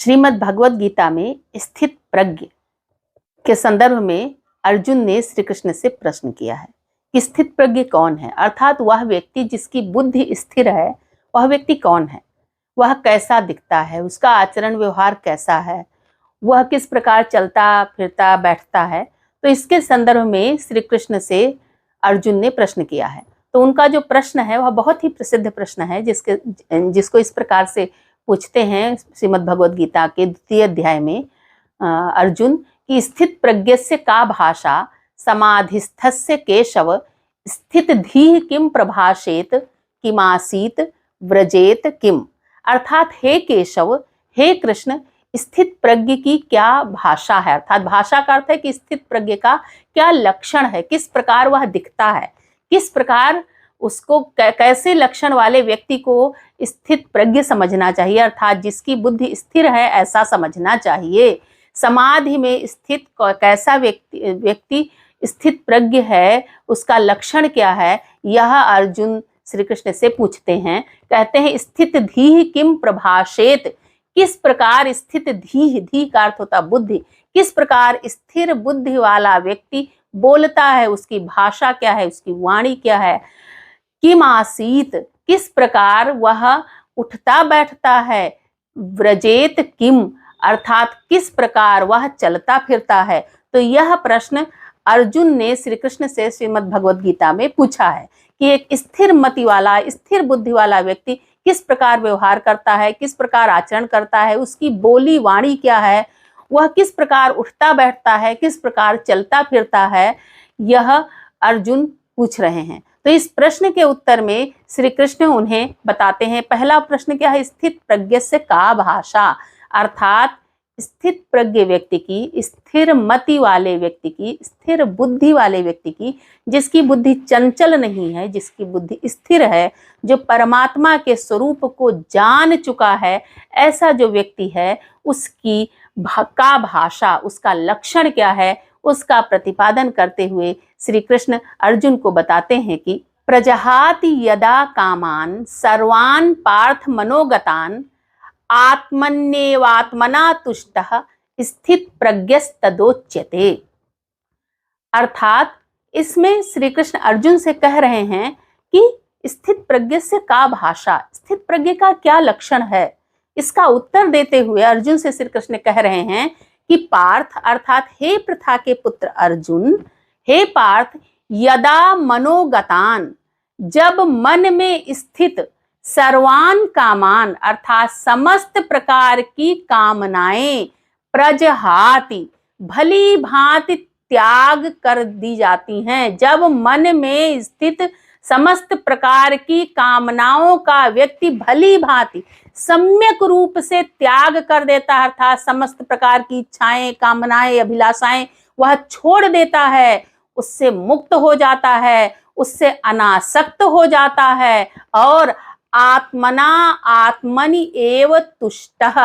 श्रीमद् भगवद गीता में स्थित प्रज्ञ के संदर्भ में अर्जुन ने श्री कृष्ण से प्रश्न किया है कि स्थित प्रज्ञ कौन है, अर्थात वह व्यक्ति जिसकी बुद्धि स्थिर है, वह व्यक्ति कौन है, वह कैसा दिखता है, उसका आचरण व्यवहार कैसा है, वह किस प्रकार चलता फिरता बैठता है। तो इसके संदर्भ में श्री कृष्ण से अर्जुन ने प्रश्न किया है। तो उनका जो प्रश्न है वह बहुत ही प्रसिद्ध प्रश्न है, जिसको इस प्रकार से पूछते हैं श्रीमद् भगवद गीता के 2 अध्याय में अर्जुन की स्थित प्रज्ञस्य का भाषा समाधिस्थस्य केशव स्थित धीः किम प्रभाषेत किमासीत व्रजेत किम। अर्थात हे केशव, हे कृष्ण, स्थित प्रज्ञ की क्या भाषा है, अर्थात भाषा का अर्थ है कि स्थित प्रज्ञ का क्या लक्षण है, किस प्रकार वह दिखता है, किस प्रकार उसको कैसे लक्षण वाले व्यक्ति को स्थित प्रज्ञ समझना चाहिए, अर्थात जिसकी बुद्धि स्थिर है ऐसा समझना चाहिए। समाधि में स्थित कैसा व्यक्ति स्थित प्रज्ञ है, उसका लक्षण क्या है, यह अर्जुन श्री कृष्ण से पूछते हैं। कहते हैं स्थित धीः किम प्रभाषेत, किस प्रकार स्थित धीः का अर्थ होता बुद्धि, किस प्रकार स्थिर बुद्धि वाला व्यक्ति बोलता है, उसकी भाषा क्या है, उसकी वाणी क्या है। किम आसीत, किस प्रकार वह उठता बैठता है। व्रजेत किम, अर्थात किस प्रकार वह चलता फिरता है। तो यह प्रश्न अर्जुन ने श्री कृष्ण से श्रीमद् भगवद गीता में पूछा है कि एक स्थिर मति वाला, स्थिर बुद्धि वाला व्यक्ति किस प्रकार व्यवहार करता है, किस प्रकार आचरण करता है, उसकी बोली वाणी क्या है, वह किस प्रकार उठता बैठता है, किस प्रकार चलता फिरता है, यह अर्जुन पूछ रहे हैं। तो इस प्रश्न के उत्तर में श्री कृष्ण उन्हें बताते हैं। पहला प्रश्न क्या है, स्थित प्रज्ञस्य का भाषा, अर्थात स्थित प्रज्ञ व्यक्ति की, स्थिर मति वाले व्यक्ति की, स्थिर बुद्धि वाले व्यक्ति की, जिसकी बुद्धि चंचल नहीं है, जिसकी बुद्धि स्थिर है, जो परमात्मा के स्वरूप को जान चुका है, ऐसा जो व्यक्ति है उसकी का भाषा, उसका लक्षण क्या है, उसका प्रतिपादन करते हुए श्री कृष्ण अर्जुन को बताते हैं कि प्रजहाति यदा कामान सर्वान् पार्थ मनोगतान आत्मन्येवात्मना तुष्टः स्थित प्रज्ञस्तदोच्यते। अर्थात इसमें श्री कृष्ण अर्जुन से कह रहे हैं कि स्थित प्रज्ञ से का भाषा, स्थित प्रज्ञ का क्या लक्षण है। इसका उत्तर देते हुए अर्जुन से श्री कृष्ण कह रहे हैं कि पार्थ, अर्थात हे पृथा के पुत्र अर्जुन, हे पार्थ, यदा मनोगतान, जब मन में स्थित, सर्वान कामान, अर्थात समस्त प्रकार की कामनाएं, प्रजहाति, भली भांति त्याग कर दी जाती हैं। जब मन में स्थित समस्त प्रकार की कामनाओं का व्यक्ति भली भांति सम्यक रूप से त्याग कर देता है, अर्थात समस्त प्रकार की इच्छाएं, कामनाएं, अभिलाषाएं वह छोड़ देता है, उससे मुक्त हो जाता है, उससे अनासक्त हो जाता है और आत्मना आत्मनि एव तुष्टः,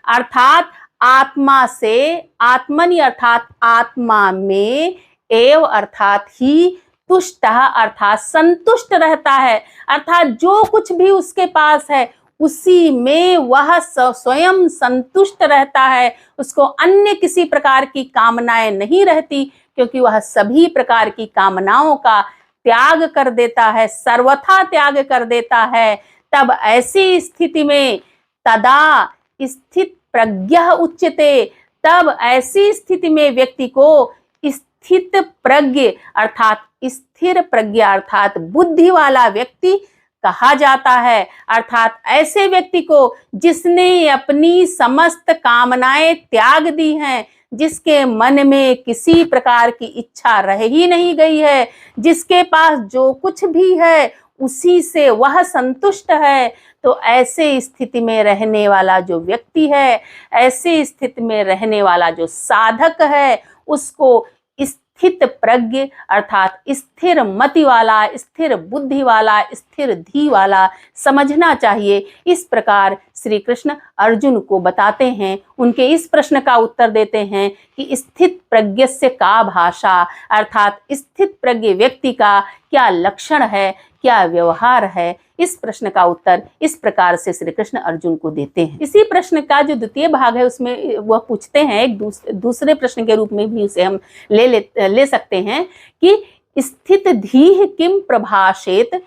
अर्थात आत्मा से, आत्मनि अर्थात आत्मा में, एव अर्थात ही, तुष्टः अर्थात संतुष्ट रहता है। अर्थात जो कुछ भी उसके पास है उसी में वह स्वयं संतुष्ट रहता है, उसको अन्य किसी प्रकार की कामनाएं नहीं रहती, क्योंकि वह सभी प्रकार की कामनाओं का त्याग कर देता है, सर्वथा त्याग कर देता है। तब ऐसी स्थिति में तदा स्थित प्रज्ञः उच्यते, तब ऐसी स्थिति में व्यक्ति को स्थित प्रज्ञ अर्थात स्थिर प्रज्ञा अर्थात बुद्धि वाला व्यक्ति कहा जाता है। अर्थात ऐसे व्यक्ति को जिसने अपनी समस्त कामनाएं त्याग दी हैं, जिसके मन में किसी प्रकार की इच्छा रह ही नहीं गई है, जिसके पास जो कुछ भी है उसी से वह संतुष्ट है। तो ऐसे स्थिति में रहने वाला जो व्यक्ति है, ऐसे स्थिति में रहने वाला जो साधक है, उसको स्थित प्रज्ञ अर्थात स्थिर मति वाला, स्थिर बुद्धि वाला, स्थिर धी वाला समझना चाहिए। इस प्रकार श्री कृष्ण अर्जुन को बताते हैं, उनके इस प्रश्न का उत्तर देते हैं कि स्थित प्रज्ञस्य का भाषा, अर्थात स्थित प्रज्ञ व्यक्ति का क्या लक्षण है, क्या व्यवहार है, इस प्रश्न का उत्तर इस प्रकार से श्री कृष्ण अर्जुन को देते हैं। इसी प्रश्न का जो द्वितीय भाग है उसमें वह पूछते हैं, एक दूसरे प्रश्न के रूप में भी उसे हम ले सकते हैं कि स्थित धीः किम प्रभाषेत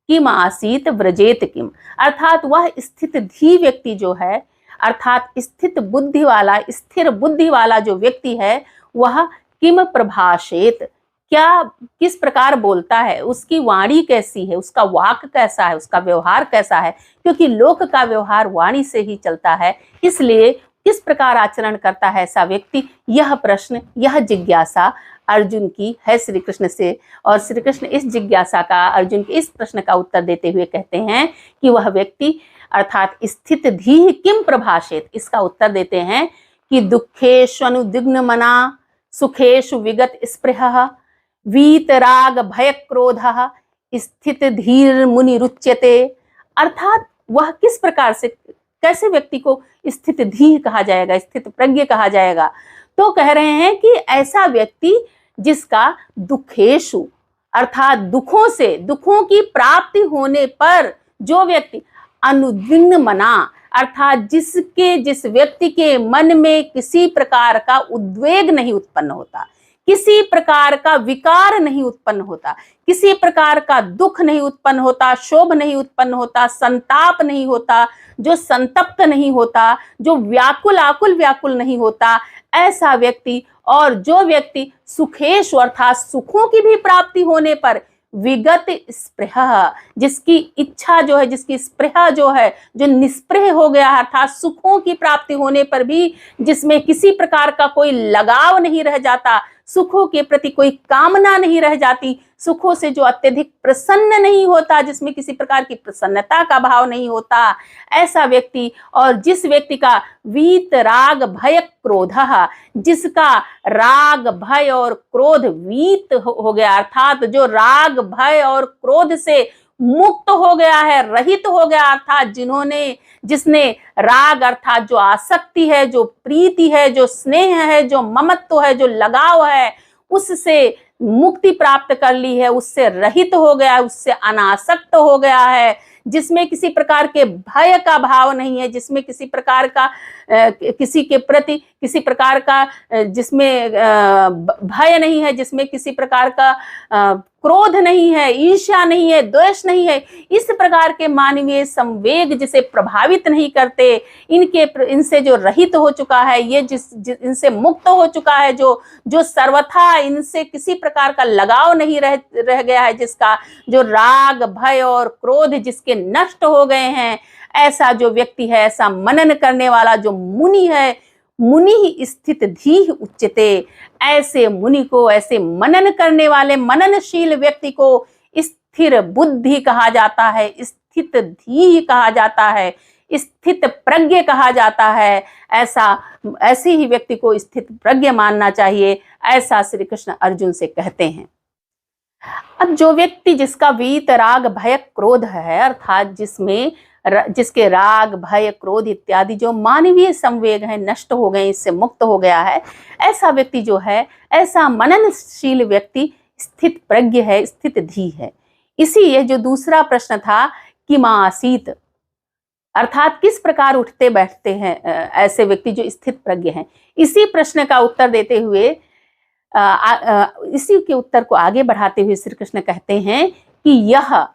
किम आसीत व्रजेत किम। अर्थात वह स्थित धी व्यक्ति जो है, अर्थात स्थित बुद्धि वाला, स्थिर बुद्धि वाला जो व्यक्ति है, वह किम प्रभाषेत, क्या किस प्रकार बोलता है, उसकी वाणी कैसी है, उसका वाक कैसा है, उसका व्यवहार कैसा है, क्योंकि लोक का व्यवहार वाणी से ही चलता है, इसलिए किस प्रकार आचरण करता है ऐसा व्यक्ति, यह प्रश्न, यह जिज्ञासा अर्जुन की है श्री कृष्ण से। और श्री कृष्ण इस जिज्ञासा का, अर्जुन के इस प्रश्न का उत्तर देते हुए कहते हैं कि वह व्यक्ति अर्थात स्थित धीः किम प्रभाषेत, इसका उत्तर देते हैं कि दुःखेष्वनुद्विग्न मना सुखेषु विगत स्पृहः वीतराग भय क्रोधः स्थित धीर मुनि रुच्यते। अर्थात वह किस प्रकार से, कैसे व्यक्ति को स्थित धीः कहा जाएगा, स्थित प्रज्ञ कहा जाएगा, तो कह रहे हैं कि ऐसा व्यक्ति जिसका दुखेशु अर्थात दुखों से, दुखों की प्राप्ति होने पर जो व्यक्ति अनुद्विग्न मना, अर्थात जिस व्यक्ति के मन में किसी प्रकार का उद्वेग नहीं उत्पन्न होता, किसी प्रकार का विकार नहीं उत्पन्न होता, किसी प्रकार का दुख नहीं उत्पन्न होता, शोभ नहीं उत्पन्न होता, संताप नहीं होता, जो संतप्त नहीं होता, जो व्याकुल आकुल व्याकुल नहीं होता, ऐसा व्यक्ति, और जो व्यक्ति सुखेश अर्थात सुखों की भी प्राप्ति होने पर विगत स्पृह, जिसकी इच्छा जो है, जिसकी स्पृह जो है, जो निस्पृह हो गया, अर्थात सुखों की प्राप्ति होने पर भी जिसमें किसी प्रकार का कोई लगाव नहीं रह जाता, सुखों के प्रति कोई कामना नहीं रह जाती, सुखों से जो अत्यधिक प्रसन्न नहीं होता, जिसमें किसी प्रकार की प्रसन्नता का भाव नहीं होता, ऐसा व्यक्ति, और जिस व्यक्ति का वीत राग भय क्रोधः, जिसका राग भय और क्रोध वीत हो गया, अर्थात जो राग भय और क्रोध से मुक्त हो गया है, रहित हो गया, अर्थात जिसने राग अर्थात जो आसक्ति है, जो प्रीति है, जो स्नेह है, जो ममत्व है, जो लगाव है, उससे मुक्ति प्राप्त कर ली है, उससे रहित हो गया है, उससे अनासक्त हो गया है, जिसमें किसी प्रकार के भय का भाव नहीं है, जिसमें किसी प्रकार का किसी के प्रति किसी प्रकार का जिसमें भय नहीं है, जिसमें किसी प्रकार का क्रोध नहीं है, ईर्ष्या नहीं है, द्वेष नहीं है, इस प्रकार के मानवीय संवेग जिसे प्रभावित नहीं करते, इनसे जो रहित हो चुका है, ये इनसे मुक्त हो चुका है, जो सर्वथा इनसे किसी प्रकार का लगाव नहीं रह गया है, जिसका जो राग भय और क्रोध जिसके नष्ट हो गए हैं, ऐसा जो व्यक्ति है, ऐसा मनन करने वाला जो मुनि है, मुनि ही स्थित धीः उच्यते, ऐसे मुनि को, ऐसे मनन करने वाले मननशील व्यक्ति को स्थिर बुद्धि कहा जाता है, स्थित धीः कहा जाता है, स्थित प्रज्ञ कहा जाता है। ऐसे ही व्यक्ति को स्थित प्रज्ञ मानना चाहिए, ऐसा श्री कृष्ण अर्जुन से कहते हैं। अब जो व्यक्ति जिसका वीत राग भय क्रोध है, अर्थात जिसके राग भय क्रोध इत्यादि जो मानवीय संवेग हैं नष्ट हो गए, इससे मुक्त हो गया है, ऐसा व्यक्ति जो है, ऐसा मननशील व्यक्ति स्थित प्रज्ञ है, स्थित धी है। इसी ये जो दूसरा प्रश्न था कि आसीत, अर्थात किस प्रकार उठते बैठते हैं ऐसे व्यक्ति जो स्थित प्रज्ञ हैं, इसी प्रश्न का उत्तर देते हुए इसी के उत्तर को आगे बढ़ाते हुए श्री कृष्ण कहते हैं कि यह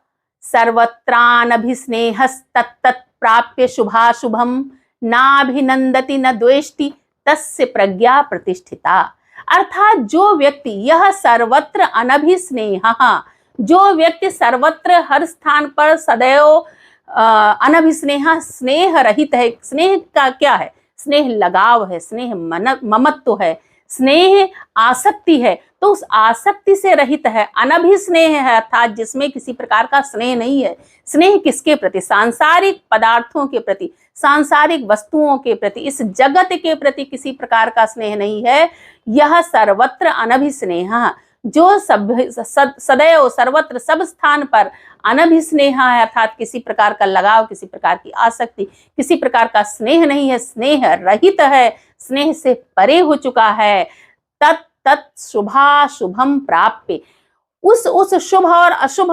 सर्वत्रानभिस्नेहस्तत्तत् प्राप्य शुभाशुभम नाभिनंदति न द्वेष्टि तस्य प्रज्ञा प्रतिष्ठिता। अर्थात जो व्यक्ति, यह सर्वत्र अनभिस्नेहः, जो व्यक्ति सर्वत्र हर स्थान पर सदैव अनभिस्नेह स्नेह रहित है। स्नेह का क्या है? स्नेह लगाव है, स्नेह ममत्व है, स्नेह आसक्ति है, तो उस आसक्ति से रहित है। अनभिस्नेह है अर्थात जिसमें किसी प्रकार का स्नेह नहीं है। स्नेह किसके प्रति? सांसारिक पदार्थों के प्रति, सांसारिक वस्तुओं के प्रति, इस जगत के प्रति किसी प्रकार का स्नेह नहीं है। यह सर्वत्र अनभिस्नेह, जो सदैव सर्वत्र सब स्थान पर अनभिस्नेह है, अर्थात किसी प्रकार का लगाव, किसी प्रकार की आसक्ति, किसी प्रकार का स्नेह नहीं है, स्नेह रहित है, स्नेह से परे हो चुका है। तत् शुभाशुभम प्राप्य, उस शुभ और अशुभ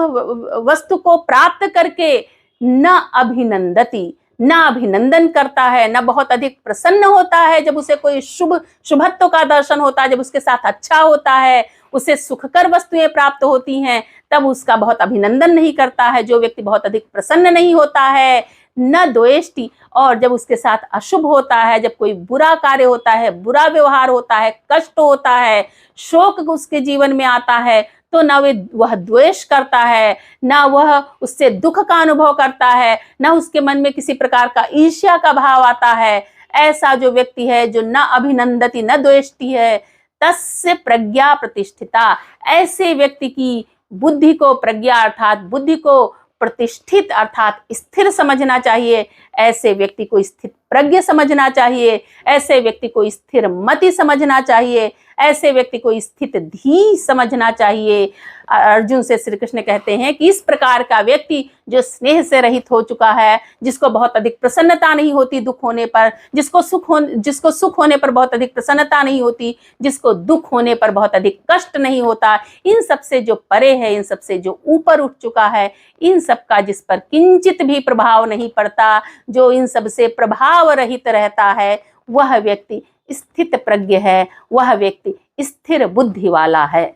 वस्तु को प्राप्त करके न अभिनंदती, न अभिनंदन करता है, न बहुत अधिक प्रसन्न होता है जब उसे कोई शुभत्व का दर्शन होता है, जब उसके साथ अच्छा होता है, उसे सुखकर वस्तुएं प्राप्त होती हैं, तब उसका बहुत अभिनंदन नहीं करता है। जो व्यक्ति बहुत अधिक प्रसन्न नहीं होता है, न द्वेष्टि, और जब उसके साथ अशुभ होता है, जब कोई बुरा कार्य होता है, बुरा व्यवहार होता है, कष्ट होता है, शोक उसके जीवन में आता है, तो न वह द्वेष करता है, न वह उससे दुख का अनुभव करता है, न उसके मन में किसी प्रकार का ईर्ष्या का भाव आता है। ऐसा जो व्यक्ति है, जो न अभिनंदती न द्वेष्टि है, तस्य प्रज्ञा प्रतिष्ठिता, ऐसे व्यक्ति की बुद्धि को, प्रज्ञा अर्थात बुद्धि को प्रतिष्ठित अर्थात स्थिर समझना चाहिए। ऐसे व्यक्ति को स्थित प्रज्ञ समझना चाहिए, ऐसे व्यक्ति को स्थिर मति समझना चाहिए, ऐसे व्यक्ति को स्थित धी समझना चाहिए। अर्जुन से श्री कृष्ण कहते हैं कि इस प्रकार का व्यक्ति जो स्नेह से रहित हो चुका है, जिसको बहुत अधिक प्रसन्नता नहीं होती दुख होने पर, जिसको सुख होने पर बहुत अधिक प्रसन्नता नहीं होती, जिसको दुख होने पर बहुत अधिक कष्ट नहीं होता, इन सब से जो परे है, इन सब से जो ऊपर उठ चुका है, इन सब का जिस पर किंचित भी प्रभाव नहीं पड़ता, जो इन सब से प्रभाव रहित रहता है, वह व्यक्ति स्थित प्रज्ञ है, वह व्यक्ति स्थिर बुद्धि वाला है।